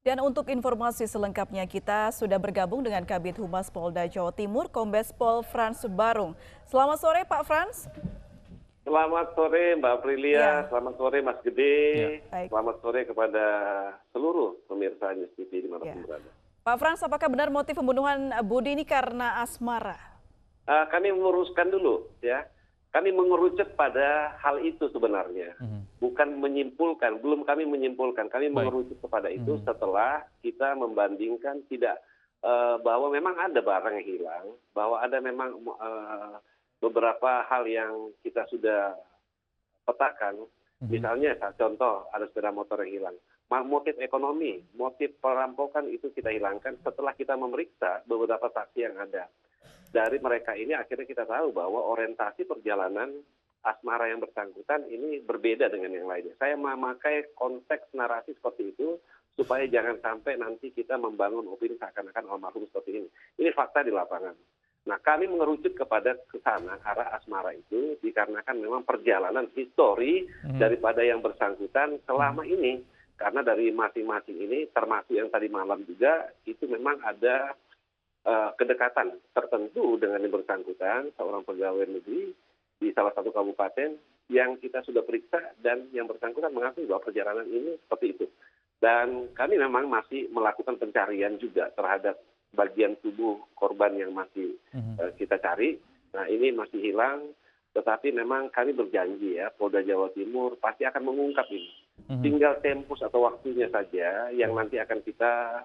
Dan untuk informasi selengkapnya kita sudah bergabung dengan Kabid Humas Polda Jawa Timur, Kombes Pol Frans Barung. Selamat sore Pak Frans. Selamat sore Mbak Aprilia, selamat sore Mas Gede, selamat sore kepada seluruh pemirsa News TV dimanapun berada. Pak Frans, apakah benar motif pembunuhan Budi ini karena asmara? Kami meluruskan dulu ya, kami mengerucut pada hal itu sebenarnya, bukan menyimpulkan, belum kami menyimpulkan, kami mengerucut kepada itu setelah kita membandingkan bahwa memang ada barang yang hilang, bahwa ada memang beberapa hal yang kita sudah petakan, misalnya contoh ada sepeda motor yang hilang. Motif ekonomi, motif perampokan itu kita hilangkan setelah kita memeriksa beberapa saksi yang ada. Dari mereka ini akhirnya kita tahu bahwa orientasi perjalanan asmara yang bersangkutan ini berbeda dengan yang lainnya. Saya memakai konteks narasi seperti itu supaya jangan sampai nanti kita membangun opini seakan-akan almarhum seperti ini. Ini fakta di lapangan. Nah, kami mengerucut kepada kesana arah asmara itu dikarenakan memang perjalanan histori daripada yang bersangkutan selama ini. Karena dari masing-masing ini, termasuk yang tadi malam juga, itu memang ada kedekatan tertentu dengan yang bersangkutan, seorang pegawai negeri di salah satu kabupaten yang kita sudah periksa dan yang bersangkutan mengakui bahwa perjalanan ini seperti itu. Dan kami memang masih melakukan pencarian juga terhadap bagian tubuh korban yang masih kita cari. Nah, ini masih hilang, tetapi memang kami berjanji ya, Polda Jawa Timur pasti akan mengungkap ini. Tinggal tempus atau waktunya saja yang nanti akan kita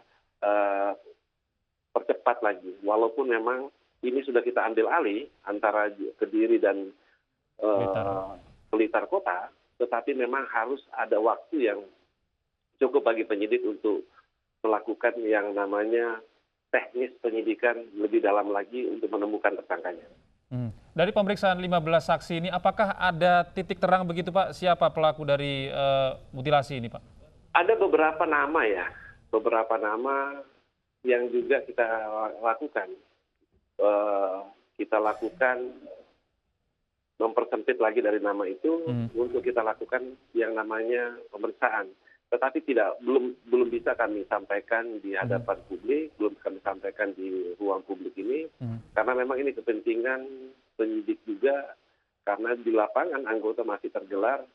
percepat lagi. Walaupun memang ini sudah kita ambil alih antara Kediri dan Blitar Kota, tetapi memang harus ada waktu yang cukup bagi penyidik untuk melakukan yang namanya teknis penyidikan lebih dalam lagi untuk menemukan tersangkanya. Dari pemeriksaan 15 saksi ini, apakah ada titik terang begitu Pak, siapa pelaku dari mutilasi ini Pak? Ada beberapa nama ya, beberapa nama yang juga kita lakukan. Kita lakukan mempersempit lagi dari nama itu untuk kita lakukan yang namanya pemeriksaan. Tetapi belum bisa kami sampaikan di hadapan publik, belum kami sampaikan di ruang publik ini, karena memang ini kepentingan penyidik juga, karena di lapangan anggota masih tergelar,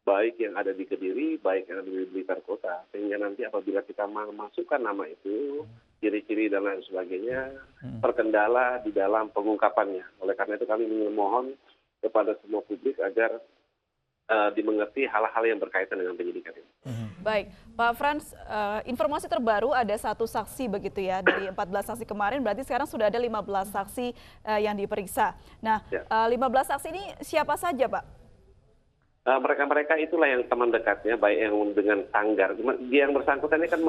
baik yang ada di Kediri, baik yang ada di Blitar Kota, sehingga nanti apabila kita memasukkan nama itu, ciri-ciri dan lain sebagainya, terkendala di dalam pengungkapannya. Oleh karena itu kami memohon kepada semua publik agar dimengerti hal-hal yang berkaitan dengan penyidikan ini. Baik, Pak Frans, informasi terbaru ada satu saksi begitu ya, dari 14 saksi kemarin, berarti sekarang sudah ada 15 saksi yang diperiksa. Nah, 15 saksi ini siapa saja Pak? Mereka-mereka itulah yang teman dekatnya, baik yang dengan sanggar. Yang bersangkutan ini kan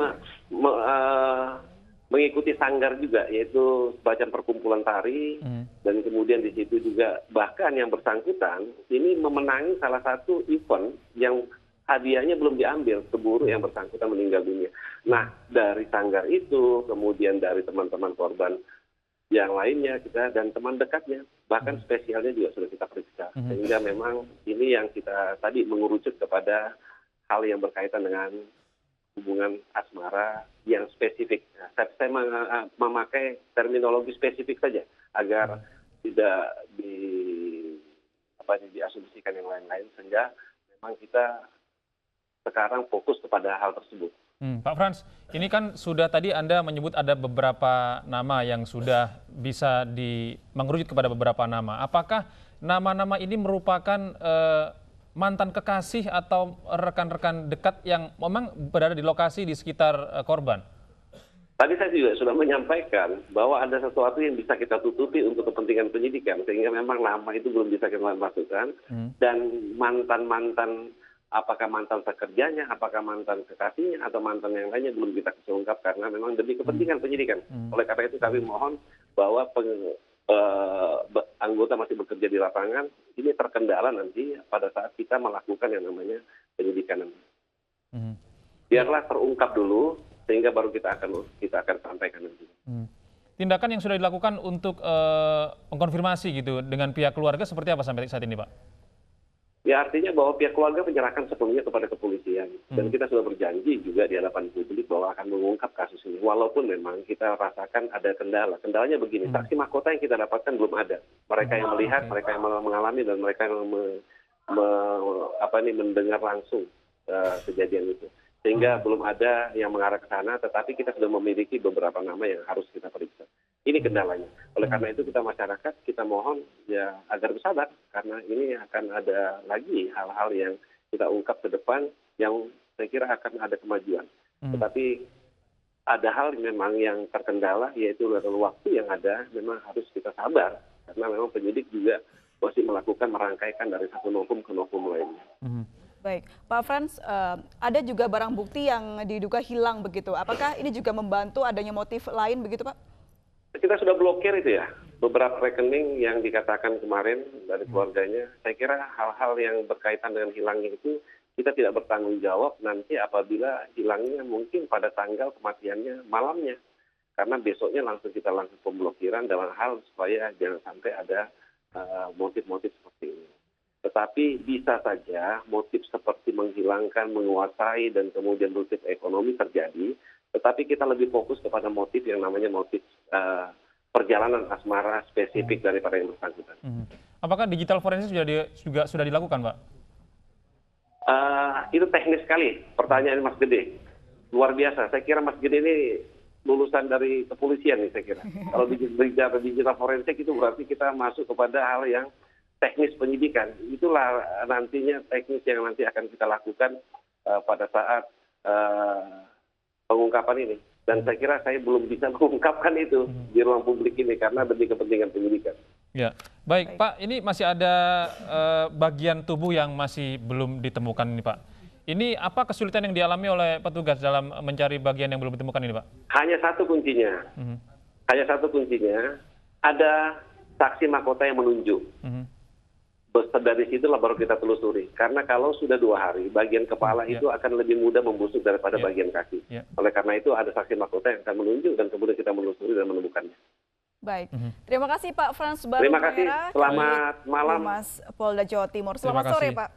mengikuti sanggar juga, yaitu semacam perkumpulan tari, dan kemudian di situ juga bahkan yang bersangkutan ini memenangi salah satu event yang hadiahnya belum diambil, keburu yang bersangkutan meninggal dunia. Nah, dari sanggar itu, kemudian dari teman-teman korban yang lainnya kita dan teman dekatnya, bahkan spesialnya juga sudah kita periksa. Sehingga memang ini yang kita tadi mengerucut kepada hal yang berkaitan dengan hubungan asmara yang spesifik. Saya memakai terminologi spesifik saja agar tidak diasumsikan yang lain-lain, sehingga memang kita sekarang fokus kepada hal tersebut. Pak Frans, ini kan sudah tadi Anda menyebut ada beberapa nama yang sudah bisa mengerucut kepada beberapa nama. Apakah nama-nama ini merupakan mantan kekasih atau rekan-rekan dekat yang memang berada di lokasi di sekitar korban? Tadi saya juga sudah menyampaikan bahwa ada sesuatu yang bisa kita tutupi untuk kepentingan penyidikan, sehingga memang nama itu belum bisa kita masukkan. Dan mantan-mantan, apakah mantan pekerjanya, apakah mantan kekasihnya, atau mantan yang lainnya belum kita ungkap karena memang demi kepentingan penyidikan. Oleh karena itu kami mohon bahwa anggota masih bekerja di lapangan, ini terkendala nanti pada saat kita melakukan yang namanya penyidikan. Biarlah terungkap dulu, sehingga baru kita akan sampaikan nanti. Tindakan yang sudah dilakukan untuk mengkonfirmasi gitu dengan pihak keluarga seperti apa sampai saat ini Pak? Ya artinya bahwa pihak keluarga menyerahkan sepenuhnya kepada kepolisian. Dan kita sudah berjanji juga di hadapan publik bahwa akan mengungkap kasus ini. Walaupun memang kita rasakan ada kendala. Kendalanya begini, saksi mahkota yang kita dapatkan belum ada. Mereka yang melihat, mereka yang mengalami, dan mereka yang mendengar langsung kejadian itu. Sehingga belum ada yang mengarah ke sana, tetapi kita sudah memiliki beberapa nama yang harus kita periksa. Ini kendalanya. Oleh karena itu kita masyarakat, kita mohon ya agar bersabar, karena ini akan ada lagi hal-hal yang kita ungkap ke depan yang saya kira akan ada kemajuan. Tetapi ada hal memang yang terkendala, yaitu adalah waktu yang ada, memang harus kita sabar, karena memang penyidik juga masih melakukan merangkaikan dari satu novum ke novum lainnya. Baik, Pak Frans, ada juga barang bukti yang diduga hilang begitu. Apakah ini juga membantu adanya motif lain begitu, Pak? Kita sudah blokir itu ya, beberapa rekening yang dikatakan kemarin dari keluarganya. Saya kira hal-hal yang berkaitan dengan hilangnya itu kita tidak bertanggung jawab nanti apabila hilangnya mungkin pada tanggal kematiannya malamnya. Karena besoknya kita langsung pemblokiran dalam hal supaya jangan sampai ada motif-motif seperti ini. Tetapi bisa saja motif seperti menghilangkan, menguasai, dan kemudian motif ekonomi terjadi. Tetapi kita lebih fokus kepada motif yang namanya motif perjalanan asmara spesifik daripada yang bersangkutan. Apakah digital forensik juga sudah dilakukan, Pak? Itu teknis sekali pertanyaan Mas Gede. Luar biasa. Saya kira Mas Gede ini lulusan dari kepolisian nih saya kira. Kalau bicara digital forensik itu berarti kita masuk kepada hal yang teknis penyidikan. Itulah nantinya teknis yang nanti akan kita lakukan pada saat pengungkapan ini. Dan saya kira saya belum bisa mengungkapkan itu di ruang publik ini karena demi kepentingan penyidikan. Ya, baik Pak, ini masih ada bagian tubuh yang masih belum ditemukan ini Pak. Ini apa kesulitan yang dialami oleh petugas dalam mencari bagian yang belum ditemukan ini Pak? Hanya satu kuncinya. Hanya satu kuncinya, ada saksi mahkota yang menunjuk. Dari situlah baru kita telusuri. Karena kalau sudah 2 hari, bagian kepala itu akan lebih mudah membusuk daripada bagian kaki. Oleh karena itu ada saksi mahkota yang akan menunjuk dan kemudian kita menelusuri dan menemukannya. Baik, terima kasih Pak Frans Barung. Terima kasih, selamat malam. Humas Polda Jawa Timur. Selamat sore Pak.